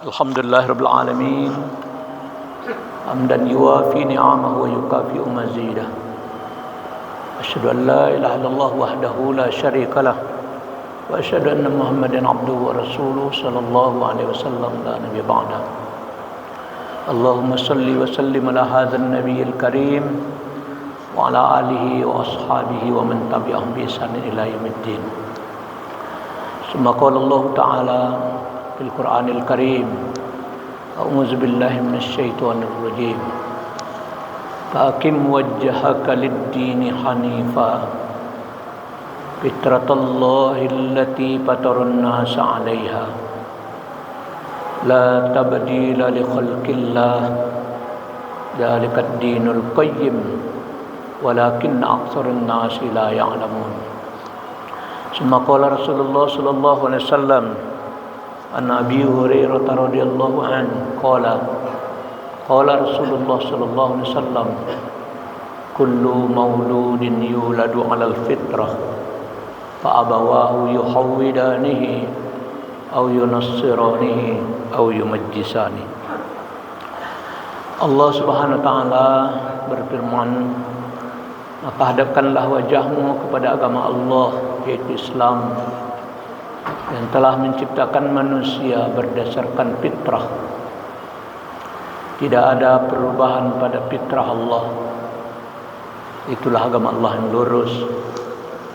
Alhamdulillahirabbil alamin hamdan yuwafi ni'amahu wa yukafi'u mazidah. Asyhadu an la ilaha illallah wahdahu la syarikalah wa asyhadu anna Muhammadan abduhu wa rasuluhu sallallahu alaihi wasallam la nabiyya ba'da. Allahumma salli wa sallim ala hadzal nabiyil karim wa ala alihi wa ashabihi wa man tabi'ahum bi ihsan ila yaumiddin. Summa qala Allah ta'ala fil Qur'anil Karim, a'udzu billahi minasy syaithanir rajim. Faqim wajhaka lid-dini hanifa fitratallahi allati fataran nasa 'alaiha la tabdila li khalqillah dzalikad dinul qayyim walakinna aktsarun nasi la ya'lamun. Summa qala Rasulullah sallallahu alaihi wasallam an Abi Hurairah radhiyallahu anhu qala Rasulullah sallallahu alaihi wasallam kullu mauludin yuladu 'alal fitrah fa abawahu yuhawwidanihi aw yunassiranihi aw yumajjisani. Allah Subhanahu wa taala berfirman, maka hadapkanlah wajahmu kepada agama Allah, yaitu Islam, yang telah menciptakan manusia berdasarkan fitrah. Tidak ada perubahan pada fitrah Allah. Itulah agama Allah yang lurus.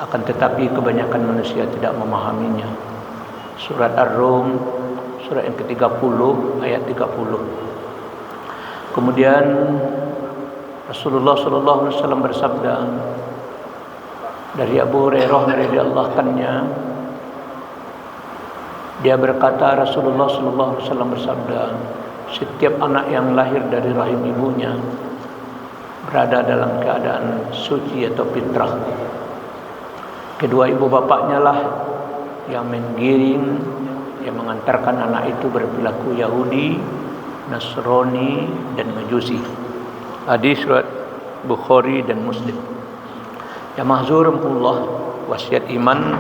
Akan tetapi kebanyakan manusia tidak memahaminya. Surat Ar-Rum, surat yang ke-30 ayat 30. Kemudian Rasulullah sallallahu alaihi wasallam bersabda dari Abu Hurairah radhiyallahu anhu, dia berkata, Rasulullah sallallahu alaihi wasallam bersabda, setiap anak yang lahir dari rahim ibunya berada dalam keadaan suci atau fitrah. Kedua ibu bapaknya lah yang menggiring, yang mengantarkan anak itu berperilaku Yahudi, Nasrani dan Majusi. Hadis riwayat Bukhari dan Muslim. Ya mahzurumullah, wasiat iman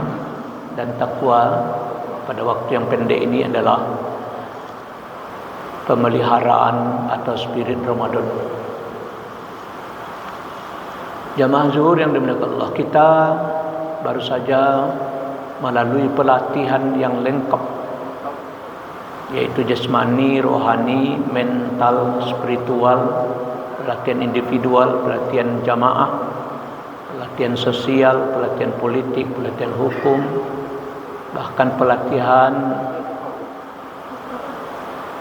dan takwa pada waktu yang pendek ini adalah pemeliharaan atau spirit Ramadan. Jamaah zuhur yang dimuliakan Allah, kita baru saja melalui pelatihan yang lengkap, yaitu jasmani, rohani, mental, spiritual, pelatihan individual, pelatihan jamaah, pelatihan sosial, pelatihan politik, pelatihan hukum, bahkan pelatihan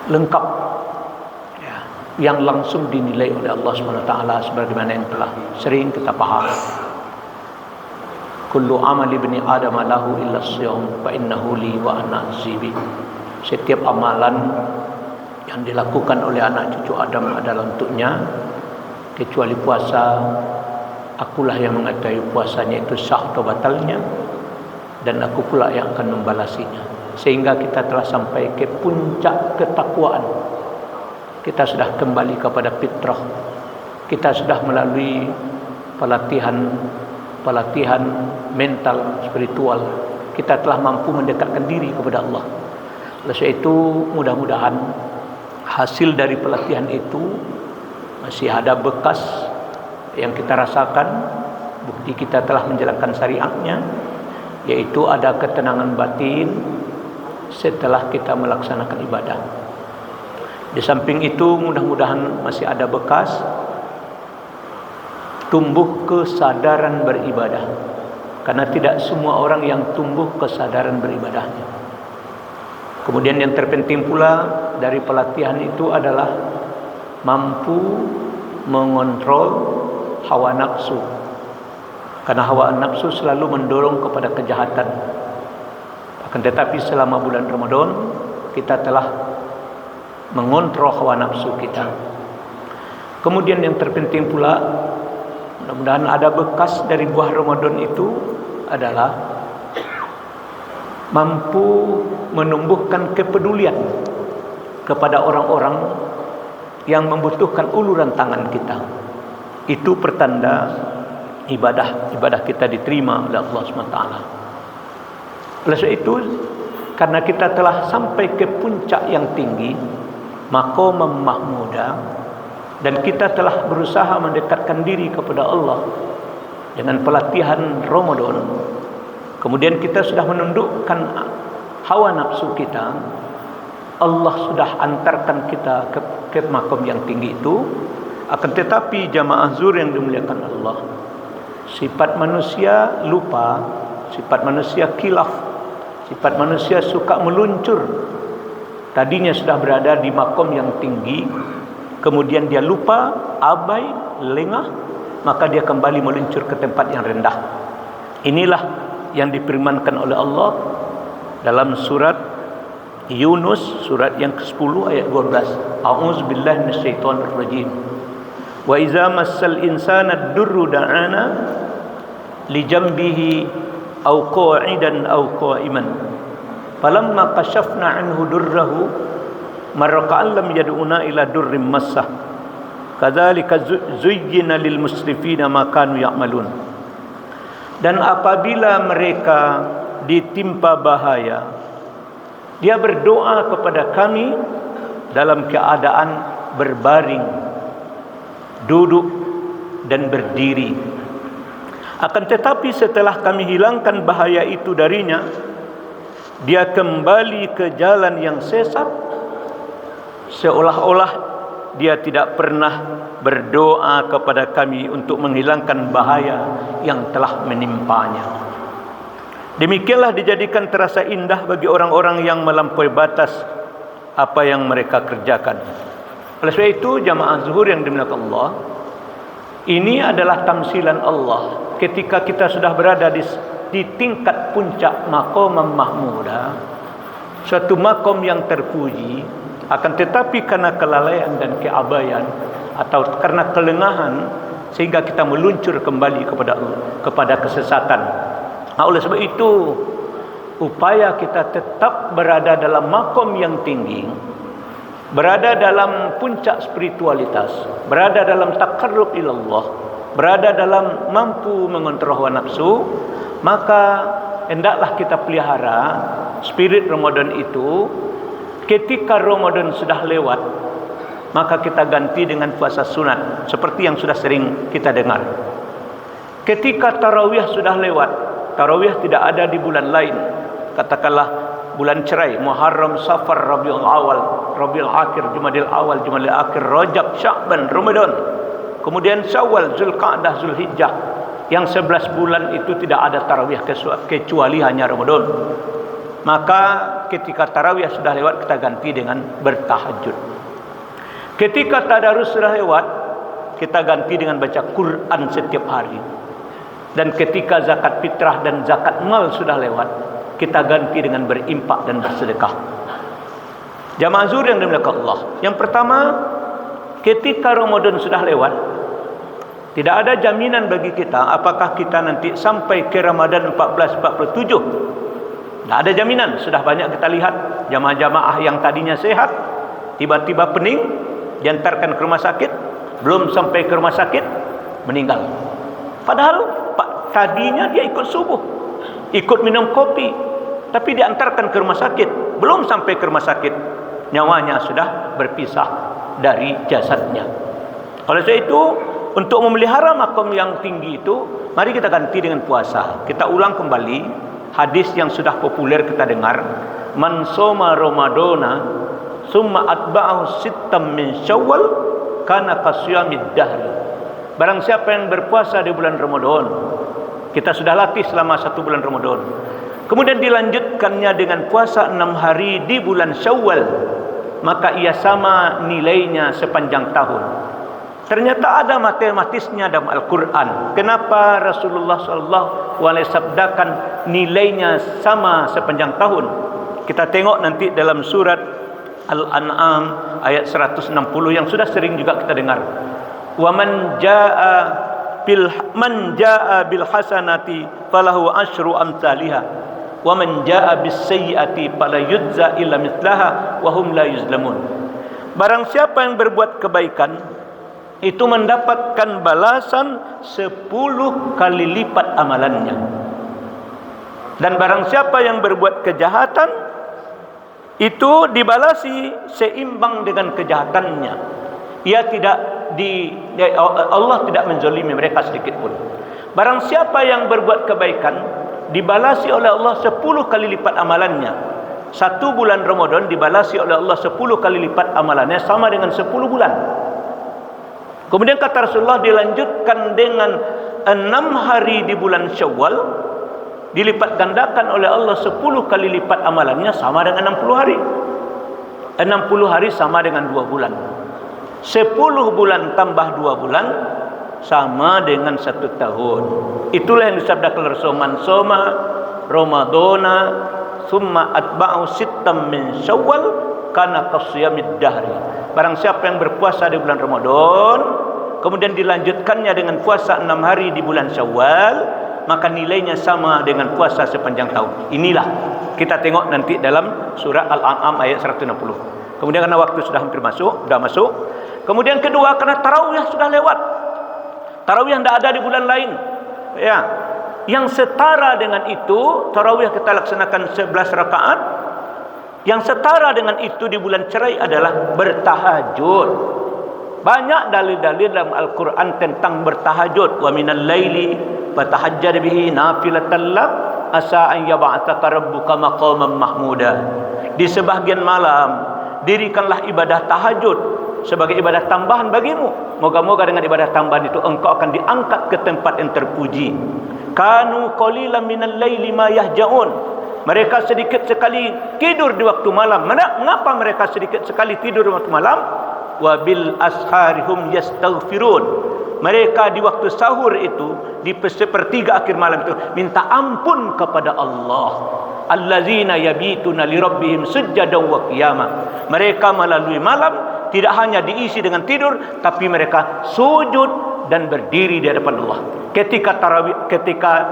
lengkap ya, yang langsung dinilai oleh Allah SWT sebagaimana yang telah sering kita paham. Kullu amali ibni Adam lahu illa as-siyam fa innahu li wa ana azibi. Setiap amalan yang dilakukan oleh anak cucu Adam adalah untuknya, kecuali puasa. Akulah yang mengetahui puasanya itu sah atau batalnya, dan aku pula yang akan membalasinya. Sehingga kita telah sampai ke puncak ketakwaan. Kita sudah kembali kepada fitrah. Kita sudah melalui pelatihan mental, spiritual. Kita telah mampu mendekatkan diri kepada Allah. Oleh sebab itu mudah-mudahan hasil dari pelatihan itu masih ada bekas yang kita rasakan. Bukti kita telah menjalankan syariatnya, yaitu ada ketenangan batin setelah kita melaksanakan ibadah. Di samping itu mudah-mudahan masih ada bekas tumbuh kesadaran beribadah, karena tidak semua orang yang tumbuh kesadaran beribadahnya. Kemudian yang terpenting pula dari pelatihan itu adalah mampu mengontrol hawa nafsu, karena hawa nafsu selalu mendorong kepada kejahatan. Akan tetapi selama bulan Ramadan kita telah mengontrol hawa nafsu kita. Kemudian yang terpenting pula, mudah-mudahan ada bekas dari buah Ramadan itu adalah mampu menumbuhkan kepedulian kepada orang-orang yang membutuhkan uluran tangan kita. Itu pertanda ibadah kita diterima oleh Allah SWT. Oleh sebab itu karena kita telah sampai ke puncak yang tinggi, maqam mahmuda, dan kita telah berusaha mendekatkan diri kepada Allah dengan pelatihan Ramadan. Kemudian kita sudah menundukkan hawa nafsu kita. Allah sudah antarkan kita ke maqam yang tinggi itu. Akan tetapi jamaah zuhur yang dimuliakan Allah, sifat manusia lupa, sifat manusia khilaf, sifat manusia suka meluncur. Tadinya sudah berada di maqam yang tinggi, kemudian dia lupa, abai, lengah, maka dia kembali meluncur ke tempat yang rendah. Inilah yang difirmankan oleh Allah dalam surat Yunus, surat yang ke-10 ayat 12. A'udzubillahi minasyaitonirrajim. Wa iza massal insana ad-durru da'ana li jambihi aw qa'idan aw qa'iman falamma kashafna anhu durrahu marra ka'an lam yad'una ila durrin massah kadzalika zuyyina lil musrifina ma kanu ya'malun. Dan apabila mereka ditimpa bahaya, dia berdoa kepada kami dalam keadaan berbaring, duduk dan berdiri. Akan tetapi setelah kami hilangkan bahaya itu darinya, dia kembali ke jalan yang sesat, seolah-olah dia tidak pernah berdoa kepada kami untuk menghilangkan bahaya yang telah menimpanya. Demikianlah dijadikan terasa indah bagi orang-orang yang melampaui batas apa yang mereka kerjakan. Oleh sebab itu, jamaah zuhur yang dimuliakan Allah, ini adalah tamsilan Allah ketika kita sudah berada di tingkat puncak maqam mahmuda, suatu maqam yang terpuji. Akan tetapi karena kelalaian dan keabaian atau karena kelengahan, sehingga kita meluncur kembali kepada kesesatan. Oleh sebab itu, upaya kita tetap berada dalam maqam yang tinggi, berada dalam puncak spiritualitas, berada dalam taqarrub ilallah, berada dalam mampu mengontrol hawa nafsu, maka hendaklah kita pelihara spirit Ramadan itu. Ketika Ramadan sudah lewat, maka kita ganti dengan puasa sunat, seperti yang sudah sering kita dengar. Ketika tarawih sudah lewat, tarawih tidak ada di bulan lain, katakanlah bulan cerai, Muharram, Safar, Rabiul Awal, Rabiul Akhir, Jumadil Awal, Jumadil Akhir, Rajab, Sya'ban, Ramadan, kemudian Syawal, Zulqa'dah, Zulhijjah. Yang 11 bulan itu tidak ada tarawih kecuali hanya Ramadan. Maka ketika tarawih sudah lewat, kita ganti dengan bertahajud. Ketika tadarus sudah lewat, kita ganti dengan baca Quran setiap hari. Dan ketika zakat fitrah dan zakat mal sudah lewat, kita ganti dengan berimpak dan bersedekah. Jamaah zuhur yang dimuliakan Allah, yang pertama, ketika Ramadan sudah lewat, tidak ada jaminan bagi kita apakah kita nanti sampai ke Ramadan 1447. Tidak ada jaminan. Sudah banyak kita lihat jamaah-jamaah yang tadinya sehat, tiba-tiba pening, diantarkan ke rumah sakit, belum sampai ke rumah sakit, meninggal. Padahal tadinya dia ikut subuh, ikut minum kopi, tapi diantarkan ke rumah sakit, belum sampai ke rumah sakit, nyawanya sudah berpisah dari jasadnya. Oleh sebab itu, untuk memelihara maqam yang tinggi itu, mari kita ganti dengan puasa. Kita ulang kembali hadis yang sudah populer kita dengar, man soma ramadana summa atba'ahu sittam min syawal kana qasyamid dahri. Barang siapa yang berpuasa di bulan Ramadan, kita sudah latih selama 1 bulan Ramadan, kemudian dilanjutkannya dengan puasa 6 hari di bulan Syawal, maka ia sama nilainya sepanjang tahun. Ternyata ada matematisnya dalam Al-Quran. Kenapa Rasulullah SAW sabdakan nilainya sama sepanjang tahun? Kita tengok nanti dalam surat Al-An'am ayat 160 yang sudah sering juga kita dengar. Wa man jaa'a bil hasanati falahu asyru amsalihha wa man jaa'a bis sayyi'ati fala yujza illa mithlaha wa hum la yuzlamun. Barang siapa yang berbuat kebaikan, itu mendapatkan balasan 10 kali lipat amalannya. Dan barang siapa yang berbuat kejahatan, itu dibalasi seimbang dengan kejahatannya. Allah tidak menzalimi mereka sedikit pun. Barang siapa yang berbuat kebaikan, dibalasi oleh Allah 10 kali lipat amalannya. 1 bulan Ramadan dibalasi oleh Allah 10 kali lipat amalannya, sama dengan 10 bulan. Kemudian kata Rasulullah, dilanjutkan dengan 6 hari di bulan Syawal, dilipat gandakan oleh Allah 10 kali lipat amalannya, sama dengan 60 hari. 60 hari sama dengan 2 bulan. 10 bulan tambah 2 bulan sama dengan 1 tahun. Itulah yang disabdakan Rasulullah, man soma Ramadana summa atba'u sittam min Syawal kana qasiyamid dahri. Barang siapa yang berpuasa di bulan Ramadan, kemudian dilanjutkannya dengan puasa 6 hari di bulan Syawal, maka nilainya sama dengan puasa sepanjang tahun. Inilah kita tengok nanti dalam surah Al-An'am ayat 160. Kemudian karena waktu sudah hampir masuk, sudah masuk. Kemudian kedua, karena tarawih sudah lewat. Tarawih tidak ada di bulan lain. Ya. Yang setara dengan itu, tarawih kita laksanakan 11 rakaat. Yang setara dengan itu di bulan cerai adalah bertahajud. Banyak dalil-dalil dalam Al-Quran tentang bertahajud. Wa minal laili fatahajjad bihi nafilatan lak asa an yab'atsaka rabbuka maqaman mahmuda. Di sebahagian malam dirikanlah ibadah tahajud sebagai ibadah tambahan bagimu. Moga-moga dengan ibadah tambahan itu engkau akan diangkat ke tempat yang terpuji. Kanu qalilan minal laili ma yahja'un. Mereka sedikit sekali tidur di waktu malam. Mengapa mereka sedikit sekali tidur di waktu malam? Wa bil asharihum yastaghfirun. Mereka di waktu sahur itu, di sepertiga akhir malam itu, minta ampun kepada Allah. Allazina yabituna li rabbihim sujjadan wa qiyama. Mereka melalui malam tidak hanya diisi dengan tidur, tapi mereka sujud dan berdiri di hadapan Allah. Ketika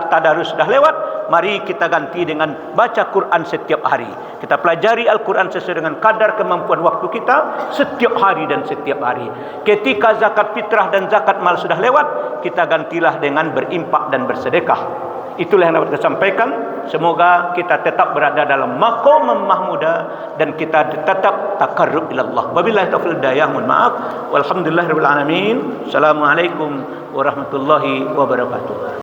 tadarus sudah lewat, mari kita ganti dengan baca Quran setiap hari. Kita pelajari Al-Quran sesuai dengan kadar kemampuan waktu kita setiap hari dan setiap hari. Ketika zakat fitrah dan zakat mal sudah lewat, kita gantilah dengan berimpak dan bersedekah. Itulah yang dapat saya sampaikan. Semoga kita tetap berada dalam maqam mahmuda dan kita tetap takarrub ila Allah. Wabillahi taufiq hidayah. Mohon maaf. Walhamdulillahirabbil alamin. Assalamualaikum warahmatullahi wabarakatuh.